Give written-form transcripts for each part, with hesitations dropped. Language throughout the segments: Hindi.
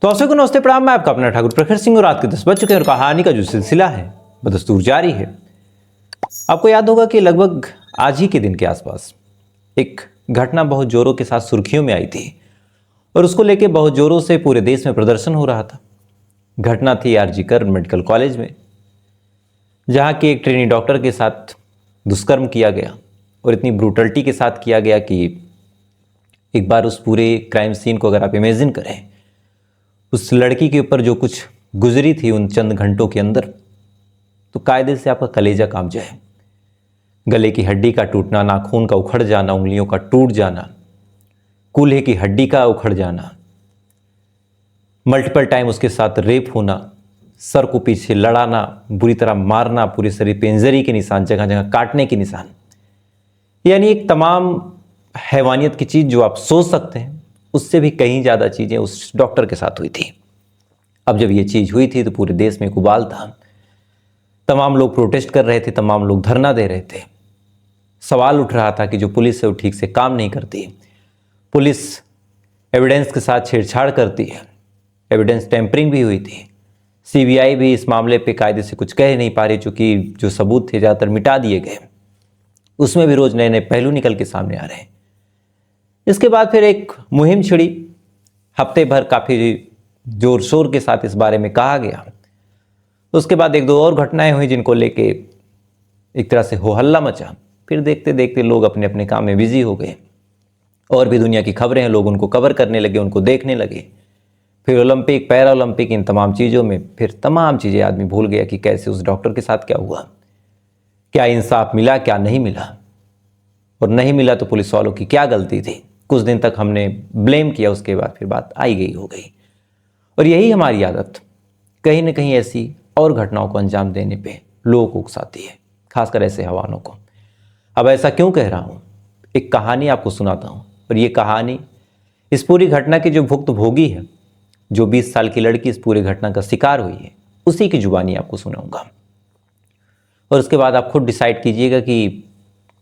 तो अवसर को नमस्ते प्रणाम। मैं आपका अपना ठाकुर प्रखर सिंह और रात के 10 बज चुके हैं और कहानी का जो सिलसिला है बदस्तूर जारी है। आपको याद होगा कि लगभग आज ही के दिन के आसपास एक घटना बहुत जोरों के साथ सुर्खियों में आई थी और उसको लेके बहुत जोरों से पूरे देश में प्रदर्शन हो रहा था। घटना थी आरजी कर मेडिकल कॉलेज में, जहाँ की एक ट्रेनी डॉक्टर के साथ दुष्कर्म किया गया और इतनी ब्रूटलिटी के साथ किया गया कि एक बार उस पूरे क्राइम सीन को अगर आप इमेजिन करें, उस लड़की के ऊपर जो कुछ गुजरी थी उन चंद घंटों के अंदर, तो कायदे से आपका कलेजा कांप जाए। गले की हड्डी का टूटना, नाखून का उखड़ जाना, उंगलियों का टूट जाना, कूल्हे की हड्डी का उखड़ जाना, मल्टीपल टाइम उसके साथ रेप होना, सर को पीछे लड़ाना, बुरी तरह मारना, पूरे शरीर पे इंजरी के निशान, जगह जगह काटने के निशान, यानी एक तमाम हैवानियत की चीज़ जो आप सोच सकते हैं उससे भी कहीं ज़्यादा चीज़ें उस डॉक्टर के साथ हुई थी। अब जब ये चीज़ हुई थी तो पूरे देश में एक उबाल था। तमाम लोग प्रोटेस्ट कर रहे थे, तमाम लोग धरना दे रहे थे। सवाल उठ रहा था कि जो पुलिस है वो ठीक से काम नहीं करती, पुलिस एविडेंस के साथ छेड़छाड़ करती है, एविडेंस टेम्परिंग भी हुई थी। सीबीआई भी इस मामले पे कायदे से कुछ कह नहीं पा रही, चूँकि जो सबूत थे ज़्यादातर मिटा दिए गए। उसमें भी रोज़ नए नए पहलू निकल के सामने आ रहे हैं। इसके बाद फिर एक मुहिम छिड़ी, हफ्ते भर काफ़ी जोर शोर के साथ इस बारे में कहा गया। उसके बाद एक दो और घटनाएं हुई जिनको लेके एक तरह से हो हल्ला मचा। फिर देखते देखते लोग अपने अपने काम में बिजी हो गए और भी दुनिया की खबरें हैं, लोग उनको कवर करने लगे, उनको देखने लगे। फिर ओलंपिक, पैरा ओलंपिक, इन तमाम चीज़ों में फिर तमाम चीज़ें आदमी भूल गया कि कैसे उस डॉक्टर के साथ क्या हुआ, क्या इंसाफ मिला, क्या नहीं मिला, और नहीं मिला तो पुलिस वालों की क्या गलती थी। कुछ दिन तक हमने ब्लेम किया, उसके बाद फिर बात आई गई हो गई। और यही हमारी आदत कहीं ना कहीं ऐसी और घटनाओं को अंजाम देने पे लोगों को उकसाती है, खासकर ऐसे हवानों को। अब ऐसा क्यों कह रहा हूँ, एक कहानी आपको सुनाता हूँ। और ये कहानी इस पूरी घटना की जो भुक्तभोगी है, जो 20 साल की लड़की इस पूरी घटना का शिकार हुई है, उसी की जुबानी आपको सुनाऊंगा। और उसके बाद आप खुद डिसाइड कीजिएगा कि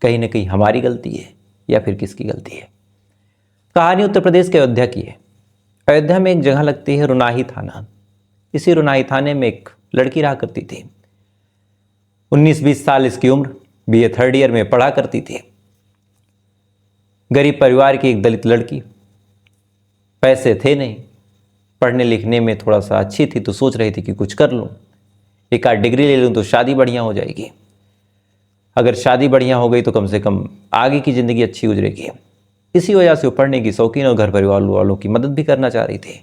कहीं ना कहीं हमारी गलती है या फिर किसकी गलती है। कहानी उत्तर प्रदेश के अयोध्या की है। अयोध्या में एक जगह लगती है रुनाही थाना। इसी रुनाही थाने में एक लड़की रहा करती थी। 19-20 साल इसकी उम्र, बीए थर्ड ईयर में पढ़ा करती थी। गरीब परिवार की एक दलित लड़की, पैसे थे नहीं, पढ़ने लिखने में थोड़ा सा अच्छी थी, तो सोच रही थी कि कुछ कर लूँ, एक आध डिग्री ले लूँ तो शादी बढ़िया हो जाएगी। अगर शादी बढ़िया हो गई तो कम से कम आगे की ज़िंदगी अच्छी गुजरेगी। इसी वजह से वो पढ़ने की शौकीन और घर परिवार वालों की मदद भी करना चाह रही थी।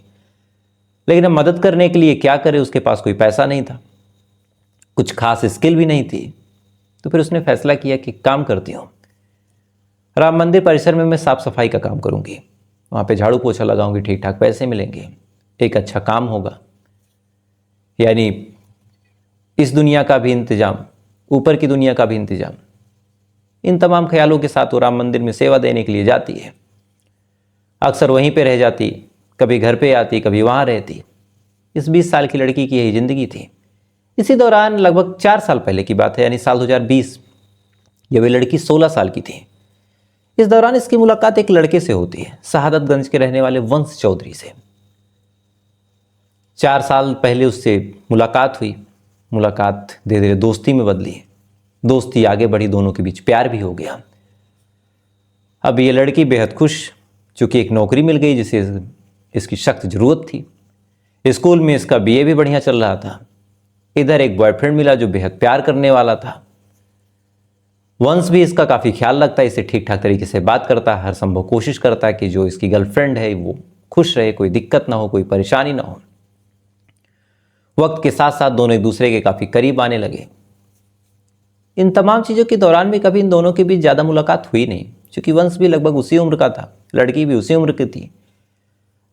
लेकिन अब मदद करने के लिए क्या करे, उसके पास कोई पैसा नहीं था, कुछ खास स्किल भी नहीं थी। तो फिर उसने फैसला किया कि काम करती हूँ, राम मंदिर परिसर में मैं साफ सफाई का काम करूँगी, वहाँ पे झाड़ू पोछा लगाऊंगी, ठीक ठाक पैसे मिलेंगे, एक अच्छा काम होगा, यानी इस दुनिया का भी इंतजाम, ऊपर की दुनिया का भी इंतजाम। इन तमाम ख्यालों के साथ वो राम मंदिर में सेवा देने के लिए जाती है। अक्सर वहीं पे रह जाती, कभी घर पे आती, कभी वहाँ रहती। इस 20 साल की लड़की की यही ज़िंदगी थी। इसी दौरान लगभग 4 साल पहले की बात है, यानी साल 2020, जब ये लड़की 16 साल की थी। इस दौरान इसकी मुलाकात एक लड़के से होती है, शहादतगंज के रहने वाले वंश चौधरी से। 4 साल पहले उससे मुलाकात हुई। मुलाकात धीरे धीरे दोस्ती में बदली, दोस्ती आगे बढ़ी, दोनों के बीच प्यार भी हो गया। अब ये लड़की बेहद खुश, चूँकि एक नौकरी मिल गई जिसे इसकी सख्त ज़रूरत थी। स्कूल में इसका बीए भी बढ़िया चल रहा था। इधर एक बॉयफ्रेंड मिला जो बेहद प्यार करने वाला था। वंश भी इसका काफ़ी ख्याल रखता है, इसे ठीक ठाक तरीके से बात करता है, हर संभव कोशिश करता है कि जो इसकी गर्लफ्रेंड है वो खुश रहे, कोई दिक्कत ना हो, कोई परेशानी ना हो। वक्त के साथ साथ दोनों एक दूसरे के काफ़ी करीब आने लगे। इन तमाम चीज़ों के दौरान भी कभी इन दोनों के बीच ज़्यादा मुलाकात हुई नहीं, क्योंकि वंश भी लगभग उसी उम्र का था, लड़की भी उसी उम्र की थी।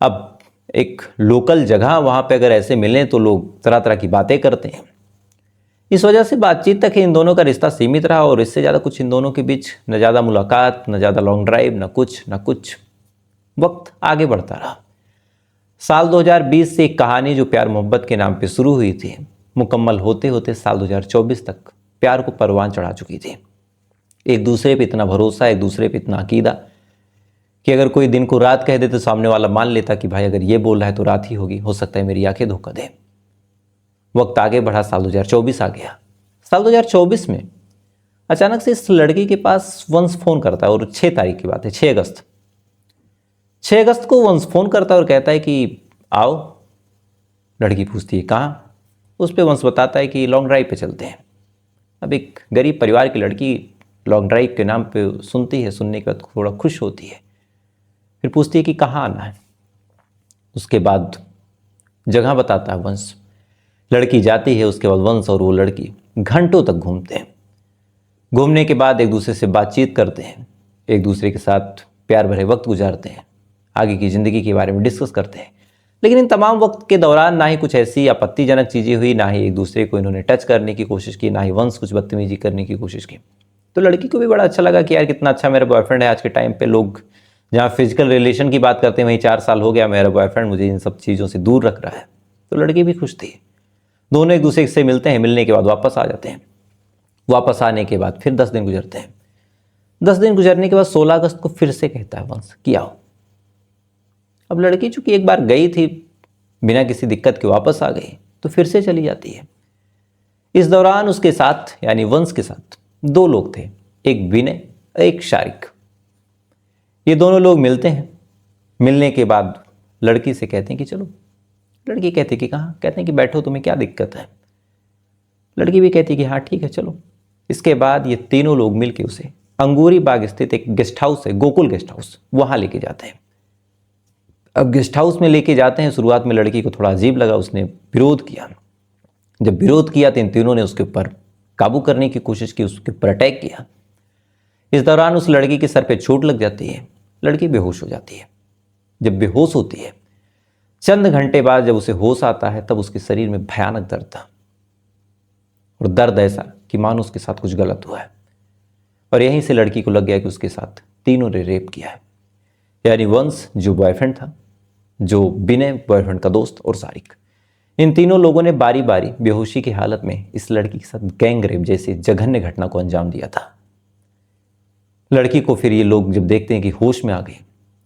अब एक लोकल जगह, वहाँ पे अगर ऐसे मिलें तो लोग तरह तरह की बातें करते हैं। इस वजह से बातचीत तक इन दोनों का रिश्ता सीमित रहा और इससे ज़्यादा कुछ इन दोनों के बीच न ज़्यादा मुलाकात, न ज़्यादा लॉन्ग ड्राइव, न कुछ। वक्त आगे बढ़ता रहा। साल 2020 से एक कहानी जो प्यार मोहब्बत के नाम पे शुरू हुई थी, मुकम्मल होते होते साल 2024 तक प्यार को परवान चढ़ा चुकी थी। एक दूसरे पे इतना भरोसा, एक दूसरे पे इतना अकीदा कि अगर कोई दिन को रात कह दे तो सामने वाला मान लेता कि भाई अगर ये बोल रहा है तो रात ही होगी, हो सकता है मेरी आंखें धोखा दे। वक्त आगे बढ़ा, साल 2024 आ गया। साल 2024 में अचानक से इस लड़की के पास वंश फोन करता है, और 6 तारीख की बात है, 6 अगस्त। 6 अगस्त को वंश फोन करता है और कहता है कि आओ। लड़की पूछती है कहाँ? उस पर वंश बताता है कि लॉन्ग ड्राइव पे चलते हैं। अब एक गरीब परिवार की लड़की लॉन्ग ड्राइव के नाम पे सुनती है, सुनने के बाद थोड़ा खुश होती है, फिर पूछती है कि कहाँ आना है। उसके बाद जगह बताता है वंश। लड़की जाती है, उसके बाद वंश और वो लड़की घंटों तक घूमते हैं। घूमने के बाद एक दूसरे से बातचीत करते हैं, एक दूसरे के साथ प्यार भरे वक्त गुजारते हैं, आगे की ज़िंदगी के बारे में डिस्कस करते हैं। लेकिन इन तमाम वक्त के दौरान ना ही कुछ ऐसी आपत्तिजनक चीज़ें हुई, ना ही एक दूसरे को इन्होंने टच करने की कोशिश की, ना ही वंश कुछ बदतमीजी करने की कोशिश की। तो लड़की को भी बड़ा अच्छा लगा कि यार कितना अच्छा मेरा बॉयफ्रेंड है। आज के टाइम पे लोग जहाँ फिजिकल रिलेशन की बात करते हैं वहीं 4 साल हो गया, मेरा बॉयफ्रेंड मुझे इन सब चीज़ों से दूर रख रहा है। तो लड़की भी खुश थी। दोनों एक दूसरे से मिलते हैं, मिलने के बाद वापस आ जाते हैं। वापस आने के बाद फिर 10 दिन गुजरते हैं। 10 दिन गुजरने के बाद 16 अगस्त को फिर से कहता है वंश कि आओ। अब लड़की चूंकि एक बार गई थी, बिना किसी दिक्कत के वापस आ गई, तो फिर से चली जाती है। इस दौरान उसके साथ यानी वंश के साथ 2 लोग थे, एक विनय, एक शारिक। ये दोनों लोग मिलते हैं। मिलने के बाद लड़की से कहते हैं कि चलो। लड़की कहती कि कहाँ? कहते हैं कि बैठो, तुम्हें क्या दिक्कत है? लड़की भी कहती कि हाँ ठीक है चलो। इसके बाद ये तीनों लोग मिलकर उसे अंगूरी बाग स्थित एक गेस्ट हाउस है, गोकुल गेस्ट हाउस, वहां लेके जाते हैं। अब गेस्ट हाउस में लेके जाते हैं। शुरुआत में लड़की को थोड़ा अजीब लगा, उसने विरोध किया। जब विरोध किया तो इन तीनों ने उसके ऊपर काबू करने की कोशिश की, उसके ऊपर अटैक किया। इस दौरान उस लड़की के सर पे चोट लग जाती है, लड़की बेहोश हो जाती है। जब बेहोश होती है, चंद घंटे बाद जब उसे होश आता है, तब उसके शरीर में भयानक दर्द था, और दर्द ऐसा कि मानो उसके साथ कुछ गलत हुआ है। और यहीं से लड़की को लग गया कि उसके साथ तीनों ने रेप किया है, यानी वंश जो बॉयफ्रेंड था, जो विनय बॉयफ्रेंड का दोस्त, और सारिक। इन तीनों लोगों ने बारी बारी बेहोशी की हालत में इस लड़की के साथ गैंग रेप जैसी जघन्य घटना को अंजाम दिया था। लड़की को फिर ये लोग जब देखते हैं कि होश में आ गई,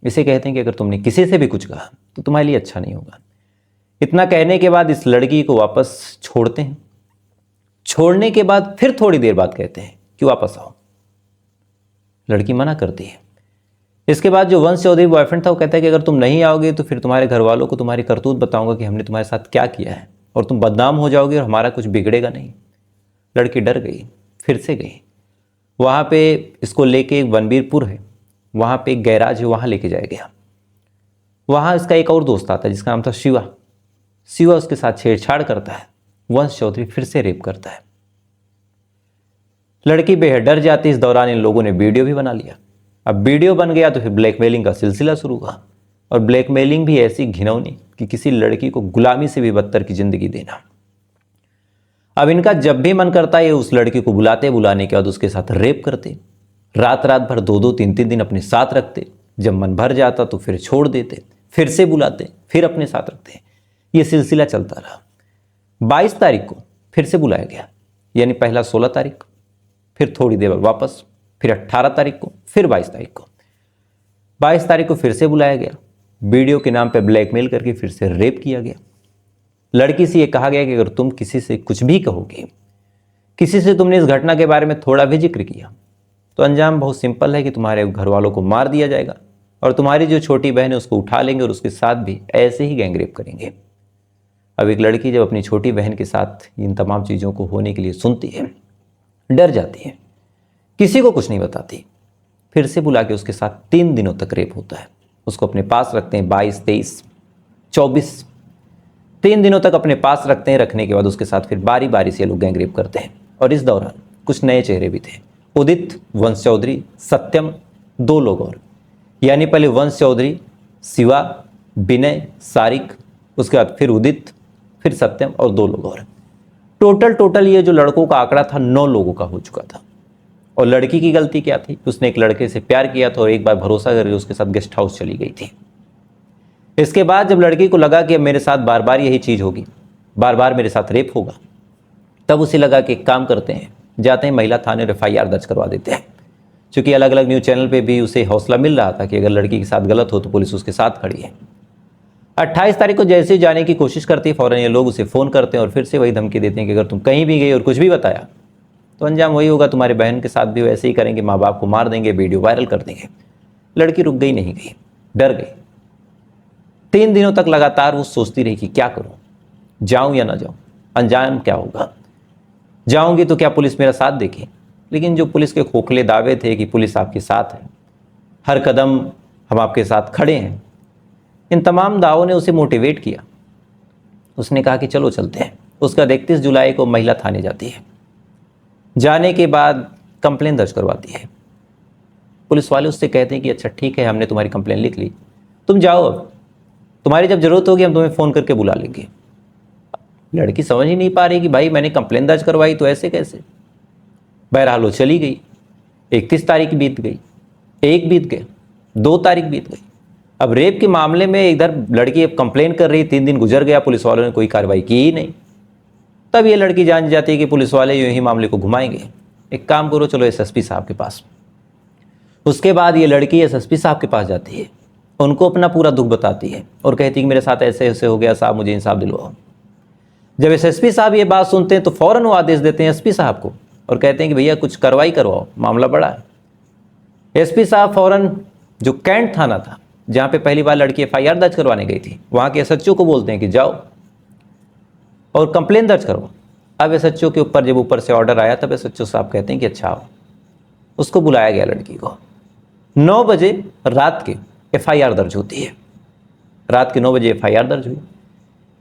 इसे कहते हैं कि अगर तुमने किसी से भी कुछ कहा तो तुम्हारे लिए अच्छा नहीं होगा। इतना कहने के बाद इस लड़की को वापस छोड़ते हैं। छोड़ने के बाद फिर थोड़ी देर बाद कहते हैं कि वापस आओ। लड़की मना करती है। इसके बाद जो वंश चौधरी बॉयफ्रेंड था वो कहता है कि अगर तुम नहीं आओगे तो फिर तुम्हारे घर वालों को तुम्हारी करतूत बताऊंगा कि हमने तुम्हारे साथ क्या किया है, और तुम बदनाम हो जाओगे और हमारा कुछ बिगड़ेगा नहीं। लड़की डर गई, फिर से गई। वहाँ पे इसको लेके वनबीरपुर है, वहाँ पे एक गैराज है, वहाँ लेके जाया गया। वहाँ इसका एक और दोस्त आता है जिसका नाम था शिवा। शिवा उसके साथ छेड़छाड़ करता है। वंश चौधरी फिर से रेप करता है। लड़की बेहद डर जाती है। इस दौरान इन लोगों ने वीडियो भी बना लिया। अब वीडियो बन गया तो फिर ब्लैकमेलिंग का सिलसिला शुरू हुआ, और ब्लैकमेलिंग भी ऐसी घिनौनी कि किसी लड़की को गुलामी से भी बदतर की जिंदगी देना। अब इनका जब भी मन करता है उस लड़की को बुलाते, बुलाने के बाद उसके साथ रेप करते, रात रात भर 2-2, 3-3 दिन अपने साथ रखते। जब मन भर जाता तो फिर छोड़ देते, फिर से बुलाते, फिर अपने साथ रखते। ये सिलसिला चलता रहा। 22 तारीख को फिर से बुलाया गया, यानी पहला 16 तारीख, फिर थोड़ी देर बाद वापस, फिर 18 तारीख को, फिर 22 तारीख को। 22 तारीख को फिर से बुलाया गया। वीडियो के नाम पे ब्लैकमेल करके फिर से रेप किया गया। लड़की से ये कहा गया कि अगर तुम किसी से कुछ भी कहोगे, किसी से तुमने इस घटना के बारे में थोड़ा भी जिक्र किया, तो अंजाम बहुत सिंपल है कि तुम्हारे घर वालों को मार दिया जाएगा, और तुम्हारी जो छोटी बहन है उसको उठा लेंगे और उसके साथ भी ऐसे ही गैंगरेप करेंगे। अब एक लड़की जब अपनी छोटी बहन के साथ इन तमाम चीज़ों को होने के लिए सुनती है, डर जाती है, किसी को कुछ नहीं बताती। फिर से बुला के उसके साथ 3 दिनों तक रेप होता है। उसको अपने पास रखते हैं 22, 23, 24, 3 दिनों तक अपने पास रखते हैं। रखने के बाद उसके साथ फिर बारी बारी से लोग गैंगरेप करते हैं। और इस दौरान कुछ नए चेहरे भी थे। उदित, वंश चौधरी, सत्यम, 2 लोग और, यानी पहले वंश चौधरी, शिवा, विनय, सारिक, उसके बाद फिर उदित, फिर सत्यम और 2 लोग और। टोटल ये जो लड़कों का आंकड़ा था 9 लोगों का हो चुका था। और लड़की की गलती क्या थी? उसने एक लड़के से प्यार किया था और एक बार भरोसा करके उसके साथ गेस्ट हाउस चली गई थी। इसके बाद जब लड़की को लगा कि अब मेरे साथ बार बार यही चीज़ होगी, बार बार मेरे साथ रेप होगा, तब उसे लगा कि एक काम करते हैं, जाते हैं महिला थाने और FIR दर्ज करवा देते हैं। चूँकि अलग अलग न्यूज़ चैनल पे भी उसे हौसला मिल रहा था कि अगर लड़की के साथ गलत हो तो पुलिस उसके साथ खड़ी है। 28 तारीख को जैसे ही जाने की कोशिश करती है, फ़ौरन ये लोग उसे फ़ोन करते हैं और फिर से वही धमकी देते हैं कि अगर तुम कहीं भी गई और कुछ भी बताया तो अंजाम वही होगा, तुम्हारी बहन के साथ भी वैसे ही करेंगे, माँ बाप को मार देंगे, वीडियो वायरल कर देंगे। लड़की रुक गई नहीं गई, डर गई। 3 दिनों तक लगातार वो सोचती रही कि क्या करूं, जाऊं या ना जाऊं, अंजाम क्या होगा, जाऊंगी तो क्या पुलिस मेरा साथ देगी। लेकिन जो पुलिस के खोखले दावे थे कि पुलिस आपके साथ है, हर कदम हम आपके साथ खड़े हैं, इन तमाम दावों ने उसे मोटिवेट किया। उसने कहा कि चलो चलते हैं। उसका 31 जुलाई को महिला थाने जाती है। जाने के बाद कंप्लेन दर्ज करवाती है। पुलिस वाले उससे कहते हैं कि अच्छा ठीक है, हमने तुम्हारी कंप्लेन लिख ली, तुम जाओ, अब तुम्हारी जब जरूरत होगी हम तुम्हें फ़ोन करके बुला लेंगे। लड़की समझ ही नहीं पा रही कि भाई मैंने कंप्लेन दर्ज करवाई तो ऐसे कैसे। बहरहाल वो चली गई। 31 तारीख बीत गई, 1 बीत गए, 2 तारीख बीत गई। अब रेप के मामले में इधर लड़की अब कंप्लेन कर रही, 3 दिन गुजर गया, पुलिस वालों ने कोई कार्रवाई की ही नहीं। तब ये लड़की जान जाती है कि पुलिस वाले यूं ही मामले को घुमाएंगे। एक काम करो, चलो एसएसपी साहब के पास। उसके बाद ये लड़की एसएसपी साहब के पास जाती है, उनको अपना पूरा दुख बताती है और कहती है कि मेरे साथ ऐसे ऐसे हो गया साहब, मुझे इंसाफ दिलवाओ। जब एसएसपी साहब ये बात सुनते हैं तो फ़ौरन वो आदेश देते हैं एसपी साहब को और कहते हैं कि भैया कुछ कार्रवाई करवाओ, मामला बड़ा है। एसपी साहब फ़ौरन जो कैंट थाना था जहाँ पे पहली बार लड़की एफआईआर दर्ज करवाने गई थी, वहाँ के एसएचओ को बोलते हैं कि जाओ और कंप्लेन दर्ज करो। अब एसएचओ के ऊपर जब ऊपर से ऑर्डर आया तब एसएचओ साहब कहते हैं कि अच्छा आओ। उसको बुलाया गया लड़की को। 9 बजे रात के एफआईआर दर्ज होती है। रात के 9 बजे एफआईआर दर्ज हुई।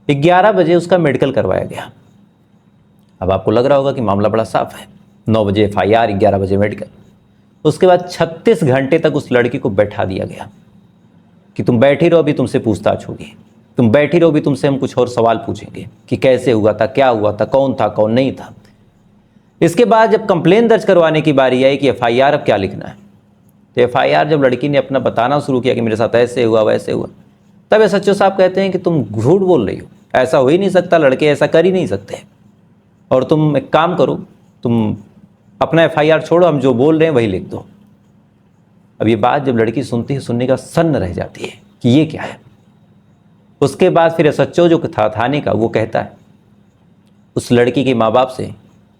11 बजे उसका मेडिकल करवाया गया। अब आपको लग रहा होगा कि मामला बड़ा साफ है, 9 बजे एफआईआर, 11 बजे मेडिकल। उसके बाद 36 घंटे तक उस लड़की को बैठा दिया गया कि तुम बैठी रहो, अभी तुमसे पूछताछ होगी, तुम बैठी रहो, अभी तुमसे हम कुछ और सवाल पूछेंगे कि कैसे हुआ था, क्या हुआ था, कौन था, कौन नहीं था। इसके बाद जब कंप्लेन दर्ज करवाने की बारी आई कि एफआईआर अब क्या लिखना है, तो एफआईआर जब लड़की ने अपना बताना शुरू किया कि मेरे साथ ऐसे हुआ वैसे हुआ, तब एसएचओ साहब कहते हैं कि तुम झूठ बोल रही हो, ऐसा हो ही नहीं सकता, लड़के ऐसा कर ही नहीं सकते, और तुम एक काम करो, तुम अपना एफआईआर छोड़ो, हम जो बोल रहे हैं वही लिख दो। अब ये बात जब लड़की सुनती है, सुनने का सन्न रह जाती है कि ये क्या है। उसके बाद फिर एसएचओ जो था थाने का, वो कहता है उस लड़की के माँ बाप से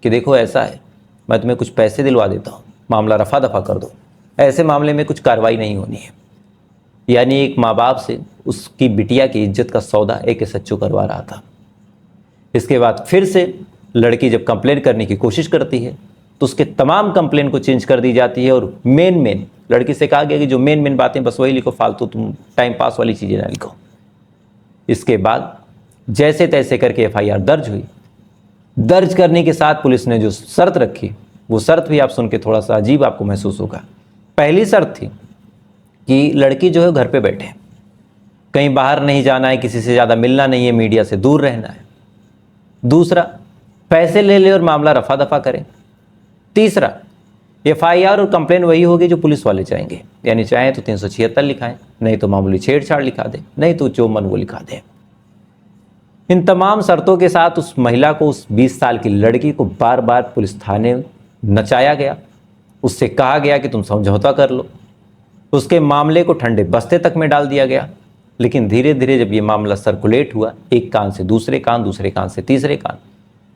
कि देखो ऐसा है, मैं तुम्हें कुछ पैसे दिलवा देता हूँ, मामला रफा दफा कर दो, ऐसे मामले में कुछ कार्रवाई नहीं होनी है। यानी एक माँ बाप से उसकी बिटिया की इज्जत का सौदा एक एसएचओ करवा रहा था। इसके बाद फिर से लड़की जब कंप्लेन करने की कोशिश करती है तो उसके तमाम कंप्लेन को चेंज कर दी जाती है और मेन लड़की से कहा गया कि जो मेन बातें बस वही लिखो, फालतू तुम टाइम पास वाली चीज़ें ना लिखो। इसके बाद जैसे तैसे करके एफआईआर दर्ज हुई। दर्ज करने के साथ पुलिस ने जो शर्त रखी, वो शर्त भी आप सुन के थोड़ा सा अजीब आपको महसूस होगा। पहली शर्त थी कि लड़की जो है घर पे बैठे, कहीं बाहर नहीं जाना है, किसी से ज़्यादा मिलना नहीं है, मीडिया से दूर रहना है। दूसरा, पैसे ले ले और मामला रफा दफा करें। तीसरा, एफआईआर और कंप्लेन वही होगी जो पुलिस वाले चाहेंगे, यानी चाहें तो 376 लिखाएं, नहीं तो मामूली छेड़छाड़ लिखा दें, नहीं तो जो मन वो लिखा दें। इन तमाम शर्तों के साथ उस महिला को, उस 20 साल की लड़की को बार बार पुलिस थाने नचाया गया। उससे कहा गया कि तुम समझौता कर लो। उसके मामले को ठंडे बस्ते तक में डाल दिया गया। लेकिन धीरे धीरे जब ये मामला सर्कुलेट हुआ, एक कान से दूसरे कान, दूसरे कान से तीसरे कान,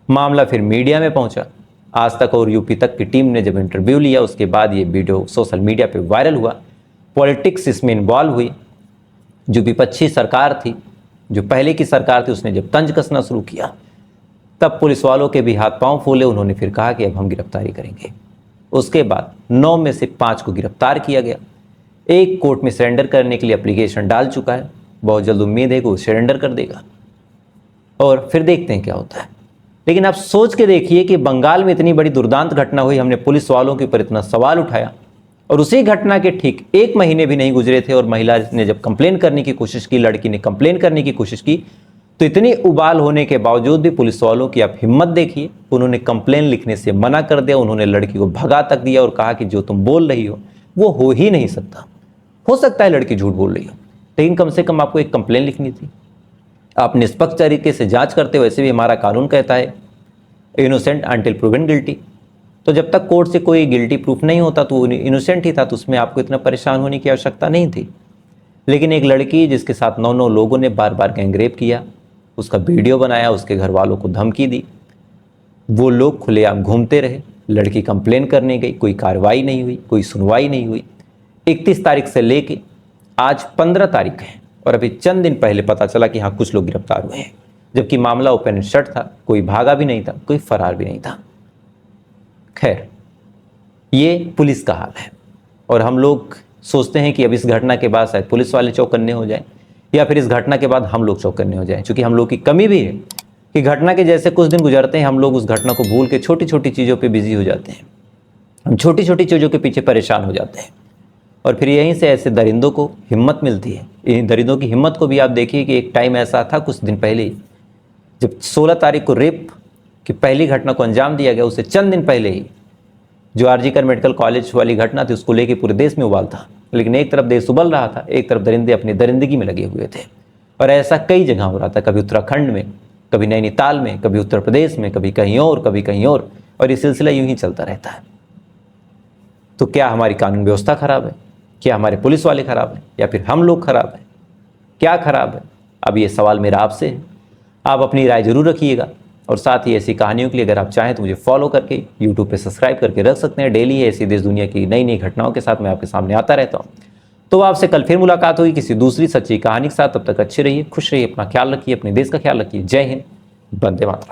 मामला फिर मीडिया में पहुंचा। आज तक और यूपी तक की टीम ने जब इंटरव्यू लिया, उसके बाद ये वीडियो सोशल मीडिया पे वायरल हुआ। पॉलिटिक्स इसमें इन्वॉल्व हुई। जो विपक्षी सरकार थी, जो पहले की सरकार थी, उसने जब तंज कसना शुरू किया, तब पुलिस वालों के भी हाथ पांव फूले। उन्होंने फिर कहा कि अब हम गिरफ्तारी करेंगे। उसके बाद 9 में से 5 को गिरफ्तार किया गया। एक कोर्ट में सरेंडर करने के लिए एप्लीकेशन डाल चुका है। बहुत जल्द उम्मीद है कि वो सरेंडर कर देगा और फिर देखते हैं क्या होता है। लेकिन आप सोच के देखिए कि बंगाल में इतनी बड़ी दुर्दांत घटना हुई, हमने पुलिस वालों के ऊपर इतना सवाल उठाया, और उसी घटना के ठीक 1 महीने भी नहीं गुजरे थे और महिला ने जब कंप्लेन करने की कोशिश की, लड़की ने कंप्लेन करने की कोशिश की, तो इतनी उबाल होने के बावजूद भी पुलिस वालों की आप हिम्मत देखिए, उन्होंने कंप्लेन लिखने से मना कर दिया। उन्होंने लड़की को भगा तक दिया और कहा कि जो तुम बोल रही हो वो हो ही नहीं सकता। हो सकता है लड़की झूठ बोल रही हो, लेकिन कम से कम आपको एक कंप्लेन लिखनी थी। आप निष्पक्ष तरीके से जांच करते हो। वैसे भी हमारा कानून कहता है इनोसेंट अंटिल प्रूवन गिल्टी। तो जब तक कोर्ट से कोई गिल्टी प्रूफ नहीं होता तो वो इनोसेंट ही था, तो उसमें आपको इतना परेशान होने की आवश्यकता नहीं थी। लेकिन एक लड़की जिसके साथ 9 लोगों ने बार बार गैंगरेप किया, उसका वीडियो बनाया, उसके घर वालों को धमकी दी, वो लोग खुलेआम घूमते रहे, लड़की कंप्लेन करने गई, कोई कार्रवाई नहीं हुई, कोई सुनवाई नहीं हुई। 31 तारीख से लेके आज 15 तारीख है और अभी चंद दिन पहले पता चला कि हाँ कुछ लोग गिरफ्तार हुए हैं, जबकि मामला ओपन एंड शट था, कोई भागा भी नहीं था, कोई फरार भी नहीं था। खैर, ये पुलिस का हाल है और हम लोग सोचते हैं कि अब इस घटना के बाद शायद पुलिस वाले चौकन्ने हो जाएं या फिर इस घटना के बाद हम लोग चौकन्ने हो जाएं, क्योंकि हम लोग की कमी भी है कि घटना के जैसे कुछ दिन गुजरते हैं हम लोग उस घटना को भूल के छोटी छोटी चीज़ों पे बिजी हो जाते हैं, हम छोटी छोटी चीज़ों के पीछे परेशान हो जाते हैं और फिर यहीं से ऐसे दरिंदों को हिम्मत मिलती है। इन दरिंदों की हिम्मत को भी आप देखिए कि एक टाइम ऐसा था कुछ दिन पहले ही, जब 16 तारीख को रेप की पहली घटना को अंजाम दिया गया, उससे चंद दिन पहले ही जो आरजीकर मेडिकल कॉलेज वाली घटना थी उसको लेके पूरे देश में उबाल था। लेकिन एक तरफ देश उबल रहा था, एक तरफ दरिंदे अपनी दरिंदगी में लगे हुए थे और ऐसा कई जगह हो रहा था, कभी उत्तराखंड में, कभी नैनीताल में, कभी उत्तर प्रदेश में, कभी कहीं और, कभी कहीं और ये सिलसिला यूं ही चलता रहता है। तो क्या हमारी कानून व्यवस्था खराब है? क्या हमारे पुलिस वाले खराब हैं या फिर हम लोग खराब हैं? क्या खराब है? अब ये सवाल मेरा आपसे है। आप अपनी राय जरूर रखिएगा और साथ ही ऐसी कहानियों के लिए अगर आप चाहें तो मुझे फॉलो करके यूट्यूब पे सब्सक्राइब करके रख सकते हैं। डेली ऐसी देश दुनिया की नई नई घटनाओं के साथ मैं आपके सामने आता रहता हूँ। तो आपसे कल फिर मुलाकात होगी किसी दूसरी सच्ची कहानी के साथ। तब तक अच्छे रहिए, खुश रहिए, अपना ख्याल रखिए, अपने देश का ख्याल रखिए। जय हिंद, वंदे मातरम।